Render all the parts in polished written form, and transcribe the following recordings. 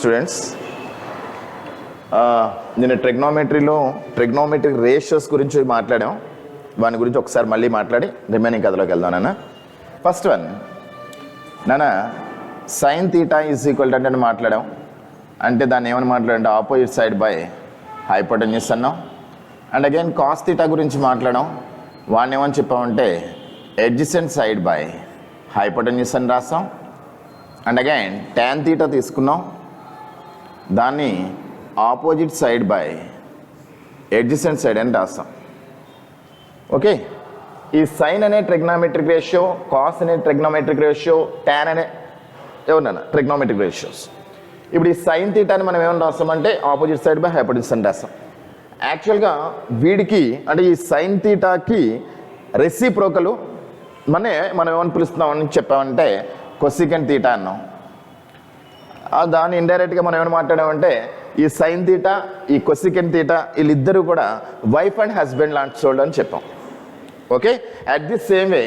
Students, నేను trigonometric ratios గురించి మాట్లాడాం. వాని గురించి ఒకసారి మళ్ళీ మాట్లాడి రిమైనింగ్ కథలోకి వెళ్దాం నాన్న. ఫస్ట్ వన్ నాన్న, sign theta is equal to అంటే మాట్లాడాం. అంటే దాన్ని ఏమని మాట్లాడంటే ఆపోజిట్ సైడ్ బై హైపోటెన్యూస్ అన్నాం. అండ్ అగైన్ కాస్ తీటా గురించి మాట్లాడాం. వాడిని ఏమని చెప్పామంటే ఎడ్జసెంట్ సైడ్ బై హైపోటెన్యూస్ అని రాస్తాం. అండ్ అగైన్ టాన్ తీటా తీసుకున్నాం, దాన్ని opposite side by adjacent side అని రాస్తాం. ఓకే, ఈ సైన్ అనే ట్రిగ్నోమెట్రిక్ రేషియో, కాస్ అనే ట్రిగ్నోమెట్రిక్ రేషియో, టాన్ అనే ఎవరన్నా ట్రిగ్నోమెట్రిక్ రేషియోస్. ఇప్పుడు ఈ సైన్ తీటాని మనం ఏమని రాస్తామంటే ఆపోజిట్ సైడ్ బై హైపోటెన్యూస్ అని రాస్తాం. యాక్చువల్గా వీడికి అంటే ఈ సైన్ తీటాకి రెసిప్రోకలు మనం ఏమని పిలుస్తున్నామని చెప్పామంటే కొసికెంట్ తీటా అన్నాం. దాన్ని ఇండైరెక్ట్గా మనం ఏమైనా మాట్లాడామంటే ఈ సైన్ తీటా, ఈ కొసికెంట్ తీటా వీళ్ళిద్దరూ కూడా వైఫ్ అండ్ హస్బెండ్ లాంటి చూడండి అని చెప్పాం. Okay, at the same way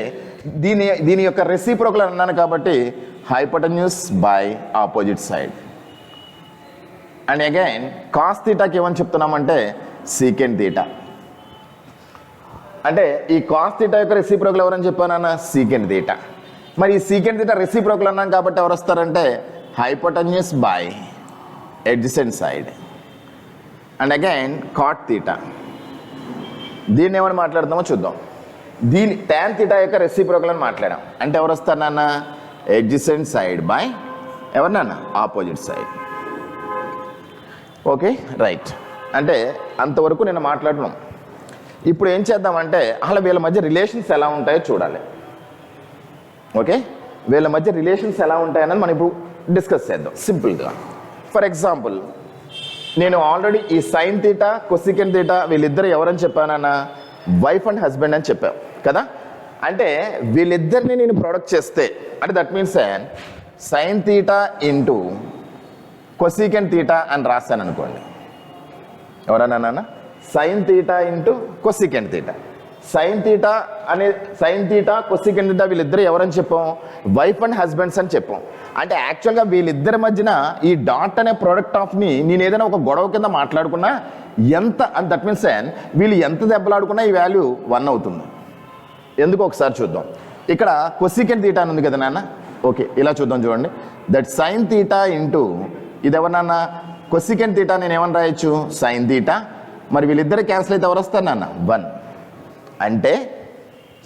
దీని యొక్క రెసిప్రోకల్ అన్నాను కాబట్టి hypotenuse by opposite side. And again cos తీటాకి ఏమని చెప్తున్నామంటే సీకెంట్ తీటా. అంటే ఈ కాస్ తీటా యొక్క రెసిప్రోకల్ ఎవరని చెప్పానన్నా సీకెంట్ తీటా. మరి ఈ సీకెంట్ తీటా రెసిప్రోకల్ అన్నాం కాబట్టి ఎవరు వస్తారంటే hypotenuse by adjacent side. And again cot theta. దీన్ని ఏమని మాట్లాడుతామో చూద్దాం. దీని టాన్ తీటా యొక్క రెసిప్రోకల్ అని మాట్లాడాం. అంటే ఎవరు వస్తారు నాన్న ఎడ్జసెంట్ సైడ్ బై ఎవరు నాన్న ఆపోజిట్ సైడ్. ఓకే రైట్, అంటే అంతవరకు నేను మాట్లాడుతున్నాం. ఇప్పుడు ఏం చేద్దామంటే అసలు వీళ్ళ మధ్య రిలేషన్స్ ఎలా ఉంటాయో చూడాలి. ఓకే, వీళ్ళ మధ్య రిలేషన్స్ ఎలా ఉంటాయన్నది మనం ఇప్పుడు డిస్కస్ చేద్దాం సింపుల్గా. ఫర్ ఎగ్జాంపుల్ నేను ఆల్రెడీ ఈ సైన్ తీటా, కొసికెంట్ తీటా వీళ్ళిద్దరు ఎవరని చెప్పానన్నా వైఫ్ అండ్ హస్బెండ్ అని చెప్పాను కదా. అంటే వీళ్ళిద్దరిని నేను ప్రొడక్ట్ చేస్తే అంటే that means sign theta into cosecant theta అని రాశాను అనుకోండి. ఎవరన్నా sign theta into cosecant theta. Sine theta cosecant theta వీళ్ళిద్దరు ఎవరని చెప్పాం వైఫ్ అండ్ హస్బెండ్స్ అని చెప్పాం. అంటే యాక్చువల్గా వీళ్ళిద్దరి మధ్యన ఈ డాట్ అనే ప్రోడక్ట్ ఆఫ్ని నేను ఏదైనా ఒక గొడవ కింద మాట్లాడుకున్నా ఎంత అని దట్ మీన్స్ వీళ్ళు ఎంత దెబ్బలాడుకున్నా ఈ వాల్యూ 1 అవుతుంది. ఎందుకు ఒకసారి చూద్దాం. ఇక్కడ కొసికెంట్ తీటా అని ఉంది కదా నాన్న. ఓకే, ఇలా చూద్దాం చూడండి. దట్ సైన్ తీటా ఇంటూ ఇది ఎవరన్నా కొసికెంట్ తీటా నేను ఏమని రాయొచ్చు సైన్ తీటా. మరి వీళ్ళిద్దరు క్యాన్సిల్ అయితే ఎవరు వస్తారు నాన్న 1. అంటే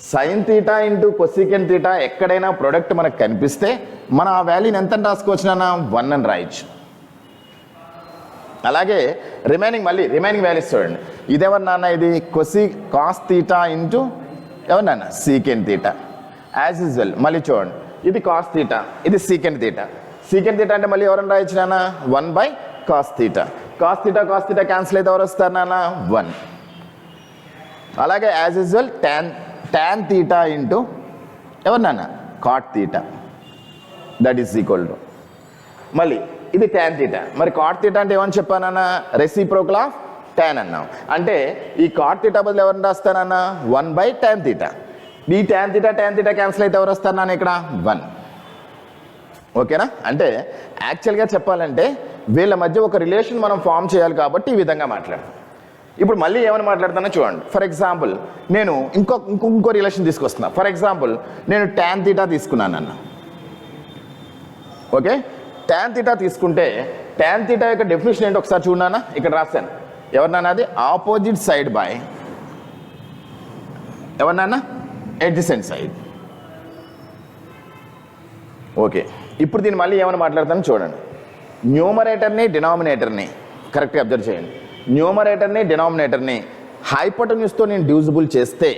sign theta into cosecant theta ఎక్కడైనా ప్రొడక్ట్ మనకు కనిపిస్తే మనం ఆ వాల్యూని ఎంత రాసుకోవచ్చు నాన్న 1 అని రాయొచ్చు. అలాగే రిమైనింగ్ వాల్యూస్ చూడండి. ఇదెవరు నాన్న ఇది కాస్ తీటా ఇంటూ ఎవరు నాన్న సీకెంట్ తీటా. యాజ్ యూజువల్ మళ్ళీ చూడండి, ఇది కాస్ తీటా, ఇది సీకెంట్ తీటా. సీకెంట్ తీటా అంటే మళ్ళీ ఎవరని రాయొచ్చు నాన్న 1 by cos theta. Cos theta cancel అయితే ఎవరు వస్తారు నాన్న 1. అలాగే as usual tan theta into ఎవరు నాన్న cot theta that is equal to మళ్ళీ ఇది టాన్ తీటా. మరి కాట్ తీటా అంటే ఏమని చెప్పానన్నా రెసిప్రోకల్ ఆఫ్ టాన్ అన్నాం. అంటే ఈ కాట్ తీటా బదులు ఎవరిని రాస్తానన్నా 1 బై టాన్ తీటా. ఈ టాన్ తీటా క్యాన్సిల్ అయితే ఎవరు వస్తారు నాన్న ఇక్కడ 1. ఓకేనా. అంటే యాక్చువల్గా చెప్పాలంటే వీళ్ళ మధ్య ఒక రిలేషన్ మనం ఫామ్ చేయాలి కాబట్టి ఈ విధంగా మాట్లాడతాం. ఇప్పుడు మళ్ళీ ఏమని మాట్లాడుతానో చూడండి. ఫర్ ఎగ్జాంపుల్ నేను ఇంకో రిలేషన్ తీసుకొస్తున్నా. ఫర్ ఎగ్జాంపుల్ నేను టాన్ తీటా తీసుకున్నాను అన్న. ఓకే, టాన్ తీటా తీసుకుంటే టాన్ తీటా యొక్క డెఫినేషన్ ఏంటో ఒకసారి చూడనా. ఇక్కడ రాశాను ఎవరినాన్న అది ఆపోజిట్ సైడ్ బై ఎవరినాన్న ఎడ్జసెంట్ సైడ్. ఓకే, ఇప్పుడు దీన్ని మళ్ళీ ఏమని మాట్లాడతాను చూడండి. న్యూమరేటర్ని డినామినేటర్ని కరెక్ట్గా అబ్జర్వ్ చేయండి. న్యూమరేటర్ని డినామినేటర్ని హైపోటెన్యూస్తో నేను డివిజిబుల్ చేస్తే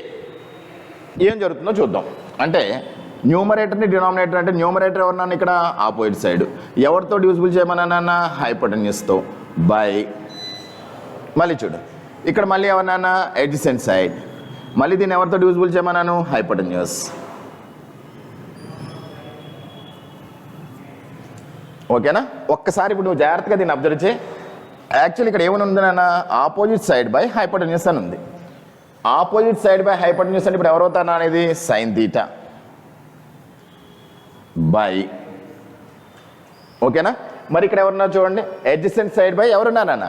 ఏం జరుగుతుందో చూద్దాం. అంటే న్యూమరేటర్ని డినామినేటర్ అంటే న్యూమరేటర్ ఎవరన్నా ఇక్కడ ఆపోజిట్ సైడ్, ఎవరితో డివిజిబుల్ చేయమన్నా హైపోటెన్యూస్తో బై మళ్ళీ చూడు ఇక్కడ మళ్ళీ ఎవరన్నా ఎడ్జసెంట్ సైడ్, మళ్ళీ దీన్ని ఎవరితో డివిజిబుల్ చేయమన్నాను హైపోటెన్యూస్. ఓకేనా. ఒక్కసారి ఇప్పుడు నువ్వు జాగ్రత్తగా దీన్ని అబ్జర్వ్ చేయి. యాక్చువల్లీ ఇక్కడ ఏమని ఉంది నాన్న ఆపోజిట్ సైడ్ బై హైపోటెన్యూస్ అని ఉంది. ఆపోజిట్ సైడ్ బై హైపోటెన్యూస్ అంటే ఇప్పుడు ఎవరవుతానా అనేది సైన్ తీటా బై ఓకేనా. మరి ఇక్కడ ఎవరున్నారు చూడండి, అడ్జసెంట్ సైడ్ బై ఎవరున్నారన్న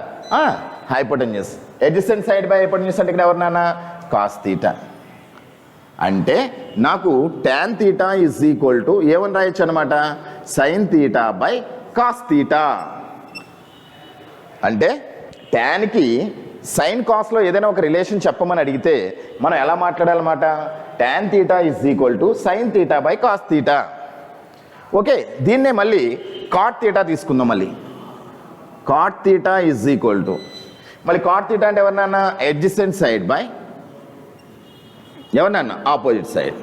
hypotenuse. Adjacent side by hypotenuse అంటే ఇక్కడ ఎవరున్నానా కాస్ తీటా. అంటే నాకు tan theta is equal to ఏమని రాయొచ్చు అనమాట sine theta by cos theta. అంటే ట్యాన్కి సైన్ కాస్లో ఏదైనా ఒక రిలేషన్ చెప్పమని అడిగితే మనం ఎలా మాట్లాడాలన్నమాట tan theta is equal to sine theta by cos theta. Okay, దీన్నే మళ్ళీ కాట్ తీటా తీసుకుందాం. మళ్ళీ cot theta is equal to మళ్ళీ కాట్ తీటా అంటే ఎవరినన్నా అడ్జసెంట్ సైడ్ బై ఎవరినన్నా ఆపోజిట్ సైడ్.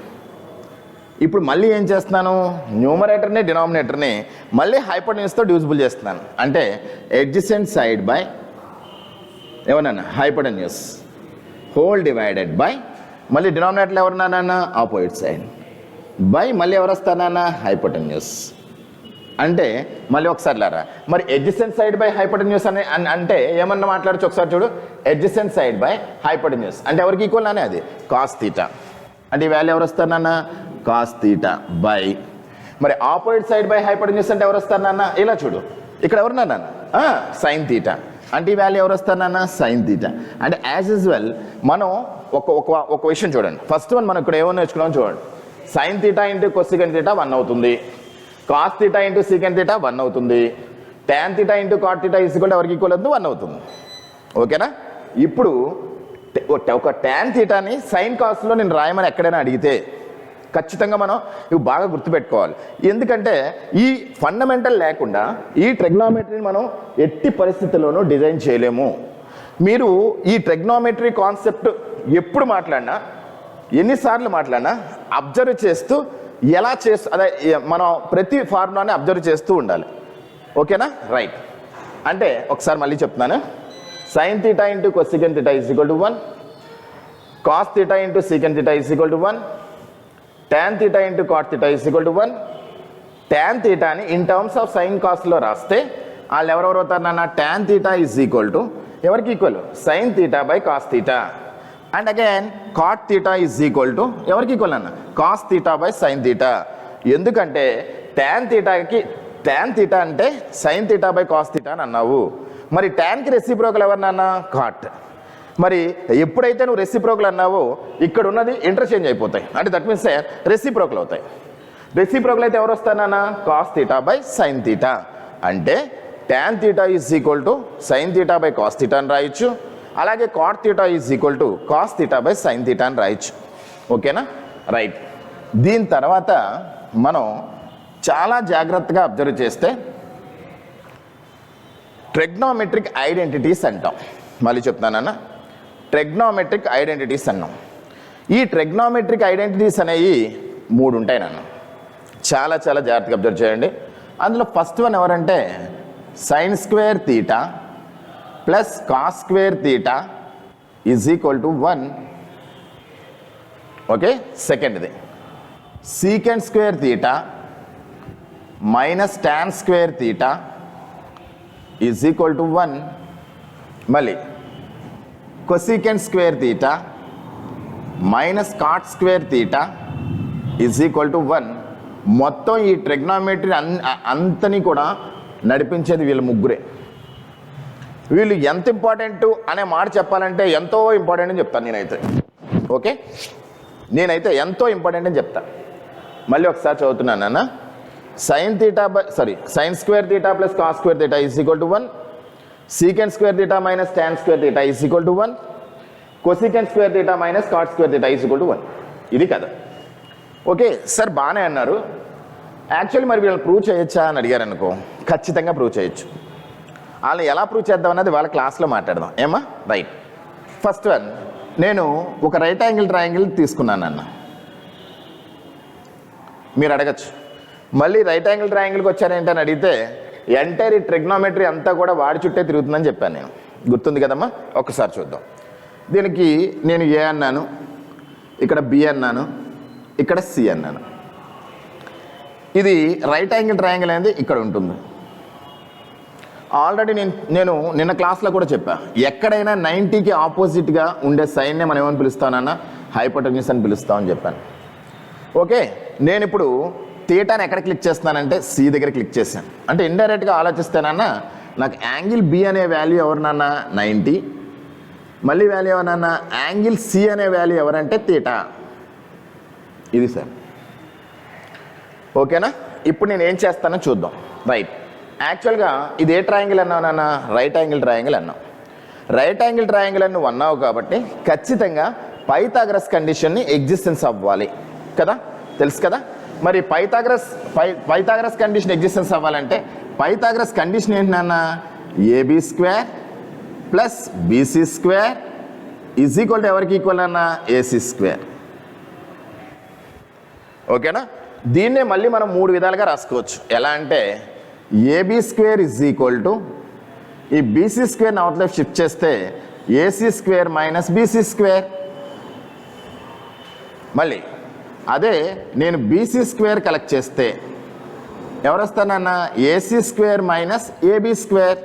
ఇప్పుడు మళ్ళీ ఏం చేస్తున్నాను, న్యూమరేటర్ని డినామినేటర్ని మళ్ళీ హైపోటెన్యూస్తో డివిజిబుల్ చేస్తున్నాను. అంటే అడ్జసెంట్ సైడ్ బై ఎవరన్నా హైపోటెన్యూస్ హోల్ డివైడెడ్ బై మళ్ళీ డినామినేటర్లో ఎవరున్నానన్నా ఆపోజిట్ సైడ్ బై మళ్ళీ ఎవరు వస్తానన్నా హైపోటెన్యూస్. అంటే మళ్ళీ ఒకసారి లారా, మరి అడ్జసెంట్ సైడ్ బై హైపోటెన్యూస్ అని అంటే ఏమన్నా మాట్లాడచ్చు ఒకసారి చూడు. అడ్జసెంట్ సైడ్ బై హైపోటెన్యూస్ అంటే ఎవరికి ఈక్వల్ అనే అది కాస్ తీటా. అంటే ఈ వాల్యూ ఎవరు వస్తారన్నా కాస్ తీటా బై మరి ఆపోజిట్ సైడ్ బై హైపోటెన్యూస్ అంటే ఎవరు వస్తారన్నా ఇలా చూడు, ఇక్కడ ఎవరున్నా సైన్ తీటా. అంటే ఈ వాల్యూ ఎవరు వస్తారన్నా సైన్ తీటా. అంటే యాజ్ యూజువల్ మనం ఒక విషయం చూడండి. ఫస్ట్ వన్ మనం ఇక్కడ ఏమో నేర్చుకున్నాం చూడండి. Sine theta into cosecant theta 1 అవుతుంది, cos theta into secant theta 1 అవుతుంది, tan theta into cot theta is equal ఎవరికి ఈక్వల్ అవుతుంది 1 అవుతుంది. ఓకేనా? ఇప్పుడు ఒక tan తీటాని సైన్ కాస్ట్లో నేను రాయమని ఎక్కడైనా అడిగితే ఖచ్చితంగా మనం ఇవి బాగా గుర్తుపెట్టుకోవాలి. ఎందుకంటే ఈ ఫండమెంటల్ లేకుండా ఈ ట్రిగ్నోమెట్రీని మనం ఎట్టి పరిస్థితుల్లోనూ డిజైన్ చేయలేము. మీరు ఈ ట్రిగ్నోమెట్రీ కాన్సెప్ట్ ఎప్పుడు మాట్లాడినా ఎన్నిసార్లు మాట్లాడినా అబ్జర్వ్ చేస్తూ ఎలా చేస్తూ అదే మనం ప్రతి ఫార్ములాని అబ్జర్వ్ చేస్తూ ఉండాలి. ఓకేనా? రైట్. అంటే ఒకసారి మళ్ళీ చెప్తున్నాను. Sine theta into cosecant theta is equal to 1, cos theta into secant theta is equal to 1, tan theta into cot theta is equal to 1. tan తీటాని ఇన్ టర్మ్స్ ఆఫ్ సైన్ కాస్ట్లో రాస్తే వాళ్ళు ఎవరెవరు అవుతారు నాన్న tan theta is equal to ఎవరికి equal sine theta by cos theta. And again cot theta is equal to ఎవరికి equal అన్న cos theta by sine theta. ఎందుకంటే tan తీటా అంటే sign theta by cos theta అని అన్నావు. మరి ట్యాన్కి reciprocal ఎవరినన్నా cot. మరి ఎప్పుడైతే నువ్వు రెసిప్రోకల్ అన్నావో ఇక్కడ ఉన్నది ఇంటర్చేంజ్ అయిపోతాయి. అంటే దట్ మీన్స్ రెసిప్రోకల్ అవుతాయి. రెసిప్రోకల్ అయితే ఎవరు వస్తానన్నా cos theta by sine theta. అంటే tan theta is equal to sine theta by cos theta అని రాయొచ్చు. అలాగే cot theta is equal to cos theta by sine theta అని రాయొచ్చు. ఓకేనా? రైట్. దీని తర్వాత మనం చాలా జాగ్రత్తగా అబ్జర్వ్ చేస్తే ట్రిగ్నోమెట్రిక్ ఐడెంటిటీస్ అంటాం. మళ్ళీ చెప్తున్నానన్నా, ట్రిగ్నోమెట్రిక్ ఐడెంటిటీస్ అన్నాం. ఈ ట్రిగ్నోమెట్రిక్ ఐడెంటిటీస్ అనేవి 3 ఉంటాయి నాన్న. చాలా చాలా జాగ్రత్తగా అబ్జర్వ్ చేయండి. అందులో ఫస్ట్ వన్ ఎవరంటే sine square theta plus cos square theta is equal to 1. Okay. సెకండ్ది secant square theta minus tan square theta is equal to 1. మళ్ళీ cosecant square theta minus cot square theta is equal to 1. మొత్తం ఈ trigonometry అంతని కూడా నడిపించేది వీళ్ళు ముగ్గురే. వీళ్ళు ఎంత ఇంపార్టెంట్ అనే మాట చెప్పాలంటే ఎంతో ఇంపార్టెంట్ అని చెప్తాను నేనైతే. ఓకే, నేనైతే ఎంతో ఇంపార్టెంట్ అని చెప్తా. మళ్ళీ ఒకసారి చదువుతున్నాను అన్న. Sine square theta plus cos square theta is equal to 1, secant square theta minus tan square theta is equal to 1, cosecant square theta minus cot square theta is equal to 1. ఇది కదా. Okay sir, బాగానే అన్నారు. Actually మరి వీళ్ళని prove చేయొచ్చా అని అడిగారు అనుకో, ఖచ్చితంగా ప్రూవ్ చేయొచ్చు. వాళ్ళని ఎలా ప్రూవ్ చేద్దాం అన్నది వాళ్ళ క్లాస్లో మాట్లాడదాం. ఏమా? రైట్. ఫస్ట్ వన్, నేను ఒక రైట్ యాంగిల్ ట్రయాంగిల్ తీసుకున్నాను అన్న. మీరు అడగచ్చు మళ్ళీ రైట్ యాంగిల్ ట్రయాంగిల్కి వచ్చారేంటని అడిగితే ఎంటైర్ ఈ ట్రిగ్నోమెట్రీ అంతా కూడా వాడి చుట్టే తిరుగుతుందని చెప్పాను నేను. గుర్తుంది కదమ్మా? ఒక్కసారి చూద్దాం. దీనికి నేను ఏ అన్నాను, ఇక్కడ బి అన్నాను, ఇక్కడ సి అన్నాను. ఇది రైట్ యాంగిల్ ట్రయాంగిల్ అనేది ఇక్కడ ఉంటుంది. ఆల్రెడీ నేను నిన్న క్లాస్లో కూడా చెప్పా, ఎక్కడైనా 90కి ఆపోజిట్గా ఉండే సైన్నే మనం ఏమని పిలుస్తానన్నా హైపోటెన్యూస్ అని పిలుస్తామని చెప్పాను. ఓకే, నేను ఇప్పుడు థీటాని ఎక్కడ క్లిక్ చేస్తున్నానంటే సి దగ్గర క్లిక్ చేశాను. అంటే ఇండైరెక్ట్గా ఆలోచిస్తేనన్నా నాకు యాంగిల్ బి అనే వాల్యూ ఎవరినన్నా 90, మళ్ళీ వాల్యూ ఎవరన్నా యాంగిల్ సి అనే వాల్యూ ఎవరంటే థీటా. ఇది సార్. ఓకేనా? ఇప్పుడు నేను ఏం చేస్తానో చూద్దాం. రైట్, యాక్చువల్గా ఇది ఏ ట్రయాంగిల్ అన్నావు నాన్న? రైట్ యాంగిల్ ట్రయాంగిల్ అన్నావు. రైట్ యాంగిల్ ట్రయాంగిల్ అని నువ్వు అన్నావు కాబట్టి ఖచ్చితంగా పైథాగరస్ కండిషన్ని ఎగ్జిస్టెన్స్ అవ్వాలి కదా, తెలుసు కదా. మరి పైథాగరస్ కండిషన్ ఎగ్జిస్టెన్స్ అవ్వాలంటే పైథాగరస్ కండిషన్ ఏంటి నాన్న? A B square plus B C square is equal to ఎవరికి ఈక్వల్ అన్న? A C square. ఓకేనా? దీన్నే మళ్ళీ మనం 3 విధాలుగా రాసుకోవచ్చు. ఎలా అంటే A B square is equal to ఈ బీసీ స్క్వేర్ని అవతల షిఫ్ట్ చేస్తే A C square minus B C square. మళ్ళీ అదే నేను బీసీ స్క్వేర్ కలెక్ట్ చేస్తే ఎవరు వస్తానన్నా? A C square minus A B square.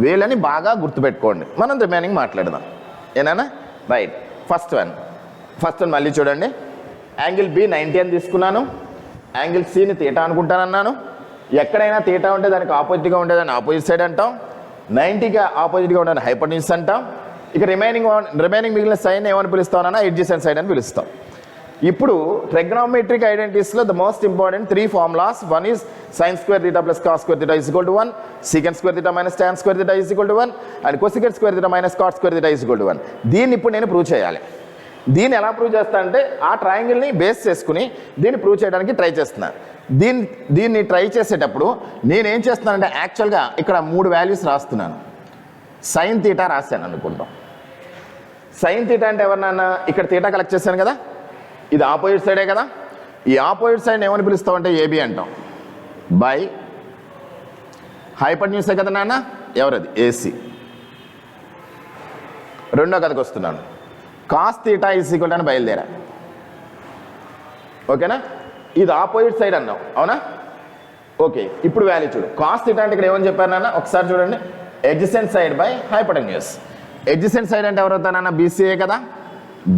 వీళ్ళని బాగా గుర్తుపెట్టుకోండి, మనం రిమైనింగ్ మాట్లాడదాం. ఏనా? రైట్. ఫస్ట్ వన్ మళ్ళీ చూడండి. యాంగిల్ బి 90 అని తీసుకున్నాను, యాంగిల్ సిని థీటా అనుకుంటానన్నాను. ఎక్కడైనా థీటా ఉంటే దానికి ఆపోజిట్గా ఉండేదాన్ని ఆపోజిట్ సైడ్ అంటాం, 90గా ఆపోజిట్గా ఉండేదాన్ని హైపోటెన్యూస్ అంటాం. ఇక రిమైనింగ్ మిగిలిన సైన్ ఏమని పిలుస్తామన్నా? ఎడ్జసెంట్ సైడ్ అని పిలుస్తాం. ఇప్పుడు ట్రిగ్నోమెట్రిక్ ఐడెంటిటీస్లో the most important 3 formulas. One is sine square theta plus cos square theta is equal to 1, secant square theta minus tan square theta is equal to 1 and cosecant square theta minus cot square theta is equal to 1. దీన్ని ఇప్పుడు నేను prove చేయాలి. దీన్ని ఎలా prove చేస్తా అంటే ఆ ట్రయాంగిల్ని base చేసుకుని దీన్ని ప్రూవ్ చేయడానికి ట్రై చేస్తున్నాను. దీన్ని ట్రై చేసేటప్పుడు నేనేం చేస్తున్నానంటే యాక్చువల్గా ఇక్కడ 3 వాల్యూస్ రాస్తున్నాను. సైన్ థీటా రాశాను అనుకుంటాం. సైన్ థీటా అంటే ఎవరినన్నా? ఇక్కడ థీటా కలెక్ట్ చేశాను కదా, ఇది ఆపోజిట్ సైడే కదా. ఈ ఆపోజిట్ సైడ్ ఏమని పిలుస్తామంటే ఏబి అంటాం. బై హైపోటెన్యూసే కదా నాన్న, ఎవరది? ఏసీ. రెండో కథకు వస్తున్నాను. కాస్ థీటా ఈజ్ ఈక్వల్ అని బయలుదేరా. ఓకేనా? ఇది ఆపోజిట్ సైడ్ అన్నాం, అవునా? ఓకే, ఇప్పుడు వాల్యూ చూడు. కాస్ థీటా అంటే ఇక్కడ ఏమని చెప్పారు నాన్న? ఒకసారి చూడండి. Adjacent side by hypotenuse. Adjacent side అంటే ఎవరు అవుతానన్న? బీసీఏ కదా.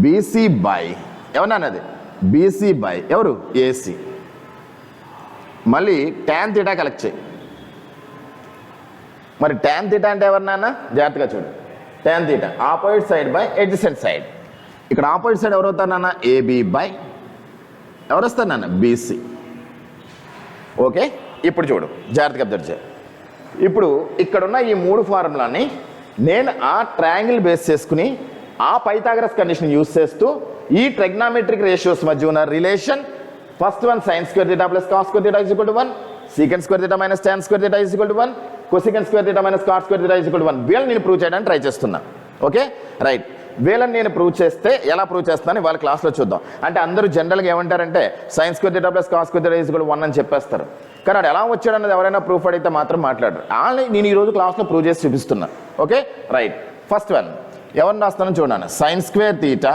బీసీ బై ఎవరన్నది? బీసీ బై ఎవరు? ఏసీ. మళ్ళీ ట్యాన్ థీటా కలెక్ట్ చేయి. మరి ట్యాన్ థీటా అంటే ఎవరు నాన్న? జాగ్రత్తగా చూడు. Tan theta opposite side by adjacent side. ఇక్కడ ఆపోజిట్ సైడ్ ఎవరు అవుతారన్న? ఏబీ బై ఎవరు వస్తారన్న? బీసీ. ఓకే, ఇప్పుడు చూడు, జాగ్రత్తగా అబ్జర్వ్ చేయి. ఇప్పుడు ఇక్కడున్న ఈ 3 ఫార్ములాని నేను ఆ ట్రయాంగిల్ బేస్ చేసుకుని ఆ పైథాగరస్ కండిషన్ యూజ్ చేస్తూ ఈ ట్రిగ్నోమెట్రిక్ రేషియోస్ మధ్య ఉన్న relation, first one sine square theta plus cos square theta is equal to 1, secant square theta minus tan square theta is equal to 1, cosecant square theta minus cot square theta is equal to 1. వీళ్ళని నేను prove చేయడానికి try చేస్తున్నా. Okay, right. వీళ్ళని నేను prove చేస్తే ఎలా prove చేస్తాను వాళ్ళ క్లాస్లో చూద్దాం. అంటే అందరూ జనరల్గా ఏమంటారంటే sign square theta plus cos square theta is equal to 1 అని చెప్పేస్తారు. కానీ అది ఎలా వచ్చాడన్నది ఎవరైనా ప్రూఫ్ అడిగితే మాత్రం మాట్లాడరు. వాళ్ళని నేను ఈరోజు క్లాస్లో ప్రూవ్ చేసి చూపిస్తున్నా. Okay, right. ఫస్ట్ వన్ ఎవరిని రాస్తానో చూడండి. Sign square theta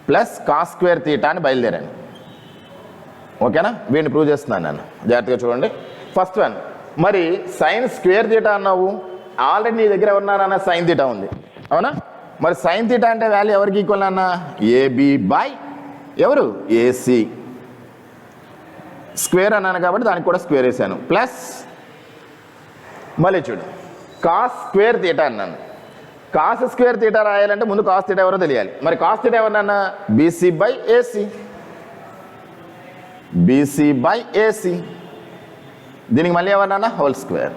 plus cos square theta అని బయలుదేరాను. ఓకేనా? వీడిని ప్రూవ్ చేస్తున్నాను నేను, జాగ్రత్తగా చూడండి. ఫస్ట్ వన్, మరి సైన్ స్క్వేర్ థీటా అన్నావు, ఆల్రెడీ నీ దగ్గర ఎవరున్నారన్న? సైన్ థీటా ఉంది, అవునా? మరి సైన్ థీటా అంటే వాల్యూ ఎవరికి ఈక్వల్ అన్న? ఏబి బై ఎవరు? ఏసీ. స్క్వేర్ అన్నాను కాబట్టి దానికి కూడా స్క్వేర్ వేసాను. ప్లస్ మళ్ళీ చూడు, కాస్ స్క్వేర్ థీటా అన్నాను. కాస్ స్క్వేర్ థీటా రాయాలంటే ముందు కాస్ థీటా ఎవరో తెలియాలి. మరి కాస్ థీటా ఎవరన్నా? B C by A C. B C by A C. దీనికి మళ్ళీ ఎవరన్నా? Whole square.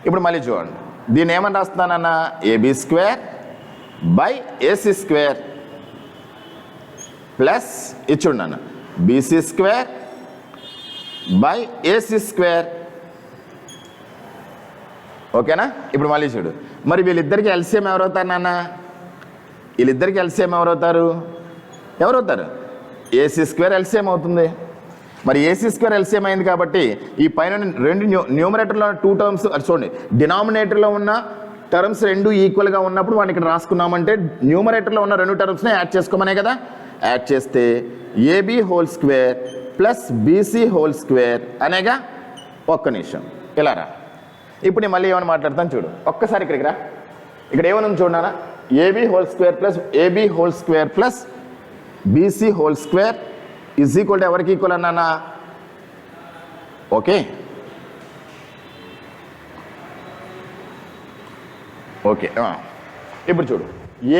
ఇప్పుడు మళ్ళీ చూడండి, దీన్ని ఏమని రాస్తున్నానన్నా? A B square by A C square plus ఇది చూడన్నా B C square by A C square. ఓకేనా? ఇప్పుడు మళ్ళీ చూడు, మరి వీళ్ళిద్దరికి ఎల్సిఎం ఎవరవుతారు నాన్న? వీళ్ళిద్దరికి ఎల్సిఎం ఎవరవుతారు? ఏసీ స్క్వేర్ ఎల్సిఎం అవుతుంది. మరి ఏసీ స్క్వేర్ ఎల్సిఎం అయింది కాబట్టి ఈ పైన రెండు న్యూమరేటర్లో 2 టర్మ్స్ చూడండి, డినామినేటర్లో ఉన్న టర్మ్స్ 2 ఈక్వల్గా ఉన్నప్పుడు వాటిని ఇక్కడ రాసుకున్నామంటే న్యూమరేటర్లో ఉన్న 2 టర్మ్స్ని యాడ్ చేసుకోమనే కదా. యాడ్ చేస్తే A B whole square plus B C whole square అనేగా. ఒక్క నిమిషం ఇలా రా. ఇప్పుడు నేను మళ్ళీ ఏమైనా మాట్లాడతాను చూడు, ఒక్కసారి ఇక్కడికి రా. ఇక్కడ ఏమన్నా చూడనా? A B whole square plus B C whole square is equal to ఎవరికి ఈక్వల్ అన్నానా? ఓకే ఓకే ఇప్పుడు చూడు,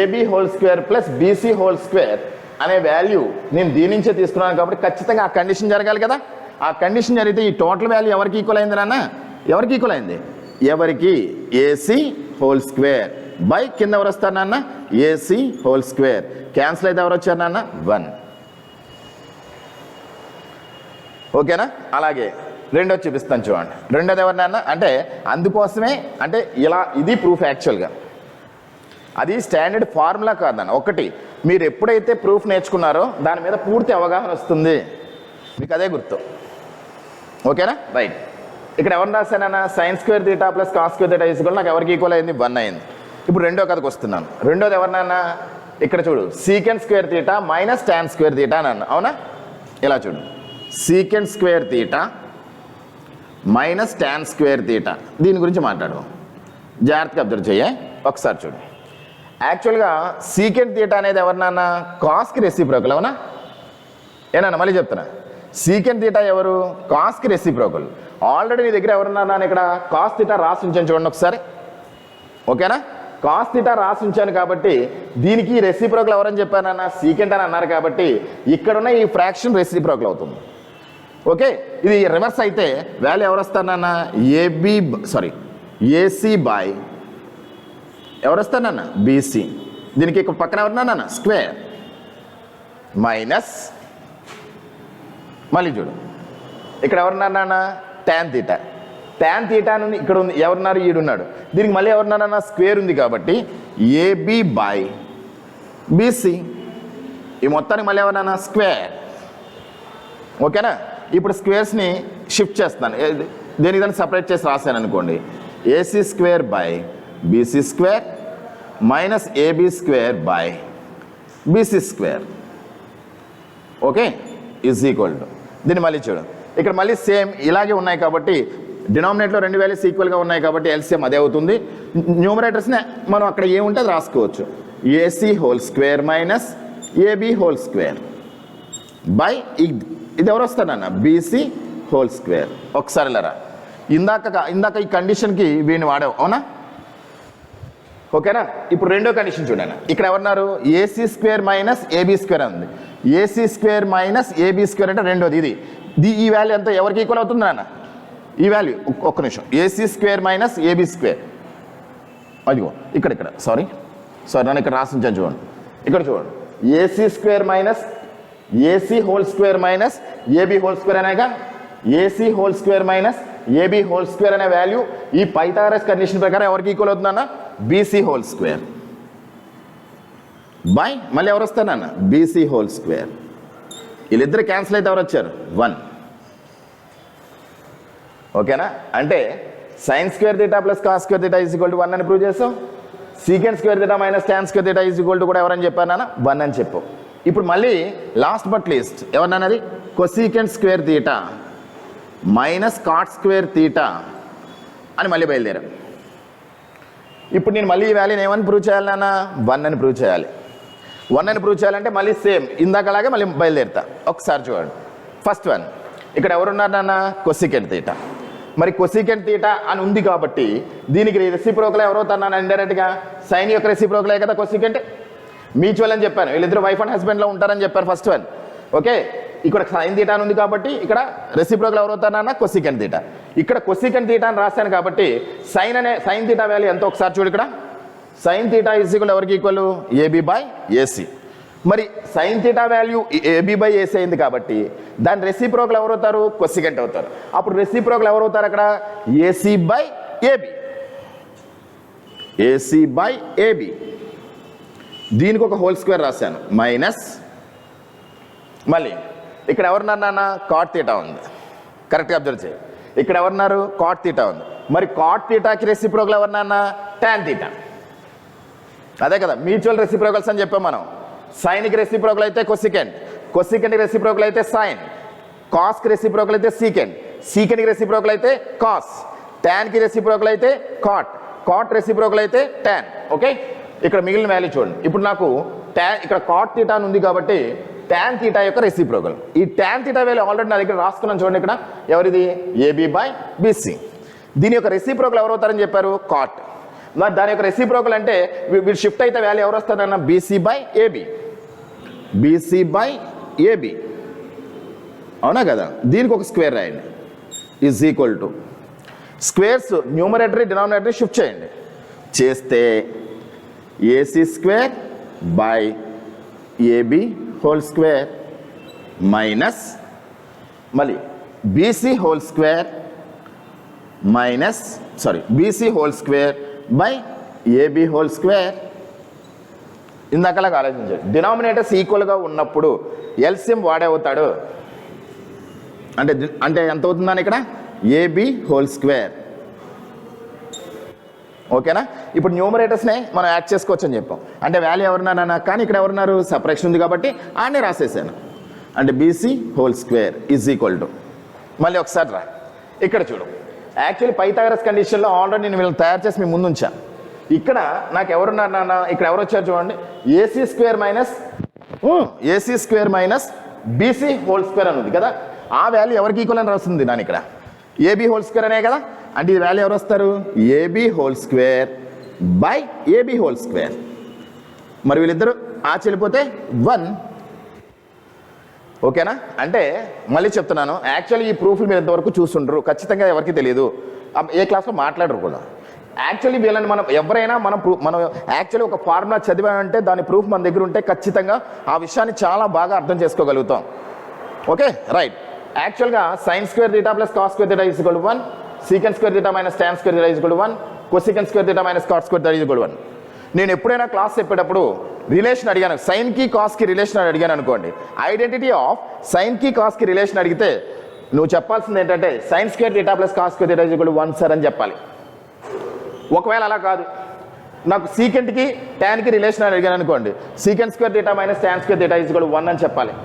A B whole square plus B C whole square అనే వాల్యూ నేను దీని నుంచే తీసుకున్నాను కాబట్టి ఖచ్చితంగా ఆ కండిషన్ జరగాలి కదా. ఆ కండిషన్ జరిగితే ఈ టోటల్ వాల్యూ ఎవరికి ఈక్వల్ అయింది నాన్న? ఎవరికి ఈక్వల్ అయింది? ఎవరికి? ఏసీ హోల్ స్క్వేర్ బై కింద ఎవరు వస్తారు నాన్న? AC whole square. క్యాన్సిల్ అయితే ఎవరు వచ్చారు నాన్న? 1. ఓకేనా? అలాగే రెండోది చూపిస్తాను చూడండి. రెండోది ఎవరు నాన్న అంటే అందుకోసమే అంటే ఇలా ఇది ప్రూఫ్ యాక్చువల్గా అది స్టాండర్డ్ ఫార్ములా కాదన్న. ఒకటి మీరు ఎప్పుడైతే ప్రూఫ్ నేర్చుకున్నారో దాని మీద పూర్తి అవగాహన వస్తుంది, మీకు అదే గుర్తు. ఓకేనా? రైట్. ఇక్కడ ఎవరిని రాశానన్నా? Sine square theta plus cos square theta equal నాకు ఎవరికి ఈక్వల్ అయింది? 1 అయింది. ఇప్పుడు రెండో కథకు వస్తున్నాను. రెండోది ఎవరినన్నా? ఇక్కడ చూడు, second square theta minus tan square theta అని అన్న. అవునా? ఇలా చూడు, second square theta minus tan square theta, దీని గురించి మాట్లాడు. జాగ్రత్తగా అబ్జర్వ్ చెయ్యి. ఒకసారి చూడు, యాక్చువల్గా సీకెండ్ తీటా అనేది ఎవరినన్నా? కాస్కి రెసిప్రోకల్. అవునా? ఏనన్నా మళ్ళీ చెప్తున్నా, సీకెండ్ తీటా ఎవరు? కాస్కి రెసిప్రోకల్. ఆల్రెడీ నీ దగ్గర ఎవరున్నా? ఇక్కడ కాస్ తీటా రాసి ఉంచాను చూడండి ఒకసారి. ఓకేనా? కాస్ తీటా రాసి ఉంచాను కాబట్టి దీనికి రెసిప్రోకల్ ఎవరని చెప్పానన్నా? సీకెండ్ అని అన్నారు కాబట్టి ఇక్కడున్న ఈ ఫ్రాక్షన్ రెసిప్రోకల్ అవుతుంది. ఓకే, ఇది రివర్స్ అయితే వాల్యూ ఎవరు వస్తారన్నా? ఏసీ బై ఎవరు వస్తారన్నా? బీసీ. దీనికి ఇక్కడ పక్కన ఎవరున్నా? స్క్వేర్ మైనస్ మళ్ళీ చూడు ఇక్కడ ఎవరున్నారన్నా? Tan theta. టాన్ తీటా నుండి ఇక్కడ ఉంది ఎవరున్నారు? ఈడున్నాడు. దీనికి మళ్ళీ ఎవరున్నారన్నా? స్క్వేర్ ఉంది కాబట్టి ఏబి బై బీసీ. ఈ మొత్తానికి మళ్ళీ ఎవరన్నా? స్క్వేర్. ఓకేనా? ఇప్పుడు స్క్వేర్స్ని షిఫ్ట్ చేస్తాను, దేని దాన్ని సపరేట్ చేసి రాశాను అనుకోండి. AC square by BC square minus A B square by BC square. Okay, is equal to దీన్ని మళ్ళీ చూడు, ఇక్కడ మళ్ళీ సేమ్ ఇలాగే ఉన్నాయి కాబట్టి డినామినేట్లో రెండు వాల్యూస్ ఈక్వల్గా ఉన్నాయి కాబట్టి ఎల్సిఎం అదే అవుతుంది. న్యూమరేటర్స్ని మనం అక్కడ ఏముంటే అది రాసుకోవచ్చు. AC whole square minus A B whole square by ఇది ఎవరు వస్తారన్న? B C whole square. ఒకసారి లేరా, ఇందాక ఈ కండిషన్కి వీడిని వాడావు. అవునా? ఓకేనా? ఇప్పుడు రెండో కండిషన్ చూడండి. ఇక్కడ ఎవరున్నారు? A C square minus A B square ఉంది. A C square minus A B square అంటే రెండోది. ఇది ఈ వాల్యూ ఎంత ఎవరికి ఈక్వల్ అవుతుంది నాన్న? ఈ వాల్యూ ఒక్క నిమిషం. A C square minus A B square, అదిగో ఇక్కడ సారీ నన్ను ఇక్కడ రాసించాను చూడండి. ఇక్కడ చూడండి, A C square minus A C whole square minus A B whole square అనేగా A C whole square minus A B whole square అనే వాల్యూ ఈ పైథాగరస్ కండిషన్ ప్రకారం ఎవరికి ఈక్వల్ అవుతుందన్న? బీసీ హోల్ స్క్వేర్ బై మళ్ళీ ఎవరు వస్తారన్న? B C whole square. వీళ్ళిద్దరు క్యాన్సిల్ అయితే ఎవరు వచ్చారు? 1. ఓకేనా? అంటే sine square theta plus cos square theta is equal to 1 అని ప్రూవ్ చేస్తాం. Secant square theta minus tan square theta is equal to కూడా ఎవరని చెప్పానన్నా? 1 అని చెప్పు. ఇప్పుడు మళ్ళీ లాస్ట్ బట్ లీస్ట్ ఎవరన్నది? Cosecant square theta minus cot square theta అని మళ్ళీ బయలుదేరాం. ఇప్పుడు నేను మళ్ళీ ఈ వాల్యూని ఏమని ప్రూవ్ చేయాలి నాన్న? 1 అని ప్రూవ్ చేయాలి. 1 అని ప్రూవ్ చేయాలంటే మళ్ళీ సేమ్ ఇందాకలాగే మళ్ళీ బయలుదేరుతా. ఒకసారి చూడండి, ఫస్ట్ వన్ ఇక్కడ ఎవరున్నారు నాన్న? కొసీకెండ్ తీటా. మరి కొసీకెండ్ తీటా అని ఉంది కాబట్టి దీనికి రెసిప్రోకల్ ఎవరవుతారు నాన్న? ఇండైరెక్ట్గా సైన్ యొక్క రెసిప్రోకలే కదా కొసీకెంట్. మ్యూచువల్ అని చెప్పాను, వీళ్ళిద్దరు వైఫ్ అండ్ హస్బెండ్లో ఉంటారని చెప్పాను ఫస్ట్ వన్. ఓకే, ఇక్కడ సైన్ తీటా అని ఉంది కాబట్టి ఇక్కడ రెసిప్రోకల్ ఎవరవుతారు నాన్న? కొసీకెండ్ తీటా. ఇక్కడ కొసీకెండ్ తీటా అని రాశాను కాబట్టి సైన్ తీటా వాల్యూ ఎంత ఒకసారి చూడు. ఇక్కడ సైన్ తీటా ఈజ్ ఈక్వల్ ఎవరికి ఈక్వల్? A B by A C. మరి sine theta value A B by A C అయింది కాబట్టి దాని రెసిప్రోకల్ ఎవరవుతారు? కొసీకెంట్ అవుతారు. అప్పుడు రెసిప్రోకల్ ఎవరవుతారు అక్కడ? AC by AB. AC by AB. దీనికి ఒక హోల్ స్క్వేర్ రాశాను మైనస్ మళ్ళీ ఇక్కడ ఎవరున్నారు నాన్న? కాట్ తీటా ఉంది. కరెక్ట్గా అబ్జర్వ్ చేయి. ఇక్కడ ఎవరున్నారు? కాట్ తీటా ఉంది. మరి కాట్ తీటాకి రెసిప్రోకల్ ఎవరు నాన్న? Tan theta. అదే కదా మ్యూచువల్ రెసిప్రోకల్స్ అని చెప్పాం మనం. సైన్కి రెసిప్రోకల్ అయితే కొసికెంట్, కొసికెంట్కి రెసిప్రోకల్ అయితే సైన్, కాస్కి రెసిప్రోకల్ అయితే సీకెంట్, సీకెంట్కి రెసిప్రోకల్ అయితే కాస్, టాన్కి రెసిప్రోకల్ అయితే కాట్, కాట్ రెసిప్రోకల్ అయితే టాన్. ఓకే, ఇక్కడ మిగిలిన వాల్యూ చూడండి. ఇప్పుడు నాకు టాన్ ఇక్కడ కాట్ తీటా ఉంది కాబట్టి ట్యాన్ తీటా యొక్క రెసిప్రోకల్. ఈ ట్యాన్ తీటా వాల్యూ ఆల్రెడీ నా దగ్గర రాసుకున్నాను చూడండి. ఇక్కడ ఎవరిది? AB by BC. దీని యొక్క రెసిప్రోకల్ ఎవరు అవుతారని చెప్పారు? కాట్. మరి దాని యొక్క రెసిప్రోకల్ అంటే వీళ్ళు షిఫ్ట్ అయితే వాల్యూ ఎవరు వస్తారన్న? B C by A B. B C by A B, అవునా కదా? దీనికి ఒక స్క్వేర్ రాయండి. ఈజ్ ఈక్వల్ టు స్క్వేర్స్ న్యూమరేటరీ డినామినేటరీ షిఫ్ట్ చేయండి. చేస్తే A C square by AB whole square minus మళ్ళీ B C whole square minus B C whole square by AB whole square. ఇందాకలాగా ఆలోచించండి. డినామినేటర్స్ ఈక్వల్గా ఉన్నప్పుడు ఎల్సిఎం వాడే అవుతాడు అంటే ఎంత అవుతుందని ఇక్కడ? AB whole square. ఓకేనా? ఇప్పుడు న్యూమరేటర్స్నే మనం యాడ్ చేసుకోవచ్చు అని చెప్పాం. అంటే వాల్యూ ఎవరున్నారన్నా, కానీ ఇక్కడ ఎవరున్నారు? సపరేషన్ ఉంది కాబట్టి ఆనే రాసేసాను. అంటే BC whole square is equal to మళ్ళీ ఒకసారి రా. ఇక్కడ చూడు, యాక్చువల్లీ పైథాగరస్ కండిషన్లో ఆల్రెడీ నేను వీళ్ళని తయారు చేసి మీ ముందు ఉంచాను. ఇక్కడ నాకు ఎవరున్నారు నాన్న? ఇక్కడ ఎవరు వచ్చారు చూడండి. A C square minus B C whole square అని ఉంది కదా. ఆ వాల్యూ ఎవరికి ఈక్వల్ అని రాస్తుంది దాని ఇక్కడ? ఏబి హోల్ స్క్వేర్ అనే కదా. అంటే ఈ వాల్యూ ఎవరు వస్తారు? AB whole square by AB whole square. మరి వీళ్ళిద్దరు చెల్లిపోతే 1. ఓకేనా? అంటే మళ్ళీ చెప్తున్నాను, యాక్చువల్లీ ఈ ప్రూఫ్లు మీరు ఎంతవరకు చూస్తుండ్రు ఖచ్చితంగా ఎవరికి తెలియదు, ఏ క్లాస్లో మాట్లాడరు కూడా. యాక్చువల్లీ వీళ్ళని మనం ఎవరైనా మనం యాక్చువల్లీ ఒక ఫార్ములా చదివామంటే దాని ప్రూఫ్ మన దగ్గర ఉంటే ఖచ్చితంగా ఆ విషయాన్ని చాలా బాగా అర్థం చేసుకోగలుగుతాం. Okay right. యాక్చువల్గా sine square theta plus cos square theta is equal to 1, secant square theta minus tan square theta is equal to 1, cosecant square theta minus cot square theta is equal to 1. నేను ఎప్పుడైనా class చెప్పేటప్పుడు relation అడిగాను, సైన్కి కాస్కి relation అడిగాను అనుకోండి, identity of సైన్కి కాస్కి relation అడిగితే నువ్వు చెప్పాల్సింది ఏంటంటే sign square theta plus cos square theta is equal to 1 sir అని చెప్పాలి. ఒకవేళ అలా కాదు, నాకు సీకెంట్కి ట్యాన్కి రిలేషన్ అడిగాను అనుకోండి, secant square theta minus tan square theta is equal to 1 అని చెప్పాలి.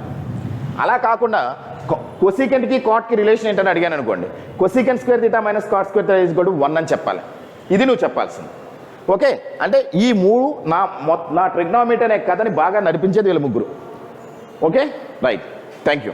అలా కాకుండా కొసీకెంట్కి కాట్కి రిలేషన్ ఏంటని అడిగాను అనుకోండి, cosecant square theta minus cot square theta is equal to 1 అని చెప్పాలి. ఇది నువ్వు చెప్పాల్సింది. ఓకే, అంటే ఈ మూడు నా ట్రిగ్నోమెట్రీ అనే కథని బాగా నడిపించేది వీళ్ళ ముగ్గురు. Okay right, thank you.